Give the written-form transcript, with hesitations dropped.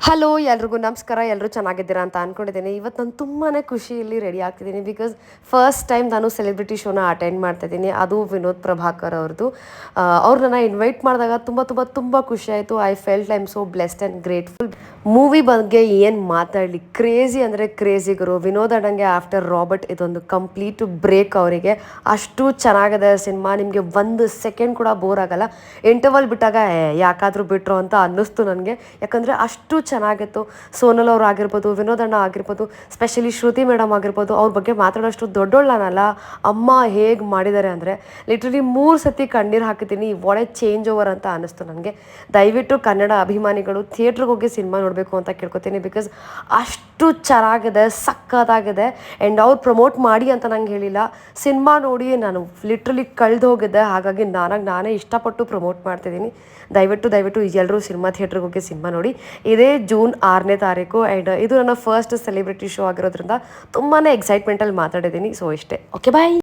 Hello ಎಲ್ರಿಗೂ ನಮಸ್ಕಾರ. ಎಲ್ಲರೂ ಚೆನ್ನಾಗಿದ್ದೀರಾ ಅಂತ ಅಂದ್ಕೊಂಡಿದ್ದೀನಿ. ಇವತ್ತು ನಾನು ತುಂಬಾ ಖುಷಿಯಲ್ಲಿ ರೆಡಿ ಆಗ್ತಿದ್ದೀನಿ ಬಿಕಾಸ್ ಫಸ್ಟ್ ಟೈಮ್ ನಾನು ಸೆಲೆಬ್ರಿಟಿ ಶೋನ ಅಟೆಂಡ್ ಮಾಡ್ತಾಯಿದ್ದೀನಿ. ಅದು ವಿನೋದ್ ಪ್ರಭಾಕರ್ ಅವ್ರದ್ದು. ಅವ್ರು ನನ್ನ ಇನ್ವೈಟ್ ಮಾಡಿದಾಗ ತುಂಬ ತುಂಬ ತುಂಬ ಖುಷಿ ಆಯಿತು. I felt I am so blessed and grateful. Movie ಬಗ್ಗೆ ಏನು ಮಾತಾಡಲಿ, ಕ್ರೇಜಿ ಅಂದರೆ ಕ್ರೇಜಿಗರು. ವಿನೋದ್ ಅಣ್ಣಂಗೆ ಆಫ್ಟರ್ ರಾಬರ್ಟ್ ಇದೊಂದು ಕಂಪ್ಲೀಟ್ ಬ್ರೇಕ್ ಅವರಿಗೆ. ಅಷ್ಟು ಚೆನ್ನಾಗಿದೆ ಸಿನಿಮಾ. ನಿಮಗೆ ಒಂದು ಸೆಕೆಂಡ್ ಕೂಡ ಬೋರ್ ಆಗಲ್ಲ. ಇಂಟರ್ವಲ್ ಬಿಟ್ಟಾಗ ಯಾಕಾದರೂ ಬಿಟ್ರು ಅಂತ ಅನ್ನಿಸ್ತು ನನಗೆ. ಯಾಕಂದರೆ ಅಷ್ಟು ಚೆನ್ನಾಗಿತ್ತು. ಸೋನಲ್ ಅವ್ರು ಆಗಿರ್ಬೋದು, ವಿನೋದ್ ಅಣ್ಣ ಆಗಿರ್ಬೋದು, ಸ್ಪೆಷಲಿ ಶ್ರುತಿ ಮೇಡಮ್ ಆಗಿರ್ಬೋದು, ಅವ್ರ ಬಗ್ಗೆ ಮಾತಾಡೋಷ್ಟು ದೊಡ್ಡೋಳು ನಾನಲ್ಲ. ಅಮ್ಮ ಹೇಗೆ ಮಾಡಿದ್ದಾರೆ ಅಂದರೆ ಲಿಟ್ರಲಿ 3 ಸತಿ ಕಣ್ಣೀರು ಹಾಕಿದ್ದೀನಿ. ಒಳ್ಳೆ ಚೇಂಜ್ ಓವರ್ ಅಂತ ಅನ್ನಿಸ್ತು ನನಗೆ. ದಯವಿಟ್ಟು ಕನ್ನಡ ಅಭಿಮಾನಿಗಳು ಥಿಯೇಟ್ರಿಗೆ ಹೋಗಿ ಸಿನಿಮಾ ನೋಡಬೇಕು ಅಂತ ಕೇಳ್ಕೊತೀನಿ. ಬಿಕಾಸ್ ಅಷ್ಟು ಚೆನ್ನಾಗಿದೆ, ಸಕ್ಕತ್ತಾಗಿದೆ. ಆ್ಯಂಡ್ ಅವ್ರು ಪ್ರಮೋಟ್ ಮಾಡಿ ಅಂತ ನಂಗೆ ಹೇಳಿಲ್ಲ. ಸಿನಿಮಾ ನೋಡಿ ನಾನು ಲಿಟ್ರಲಿ ಕಳೆದು ಹೋಗಿದ್ದೆ. ಹಾಗಾಗಿ ನಾನೇ ಇಷ್ಟಪಟ್ಟು ಪ್ರಮೋಟ್ ಮಾಡ್ತಿದ್ದೀನಿ. ದಯವಿಟ್ಟು ಎಲ್ಲರೂ ಸಿನಿಮಾ ಥಿಯೇಟ್ರಿಗೆ ಹೋಗಿ ಸಿನಿಮಾ ನೋಡಿ. ಇದೇ ಜೂನ್ 6ನೇ ತಾರೀಕು. ಆ್ಯಂಡ್ ಇದು ನನ್ನ ಫಸ್ಟ್ ಸೆಲೆಬ್ರಿಟಿ ಶೋ ಆಗಿರೋದ್ರಿಂದ ತುಂಬಾ ಎಕ್ಸೈಟ್ಮೆಂಟಲ್ಲಿ ಮಾತಾಡಿದ್ದೀನಿ. ಸೊ ಇಷ್ಟೇ. ಓಕೆ ಬಾಯ್.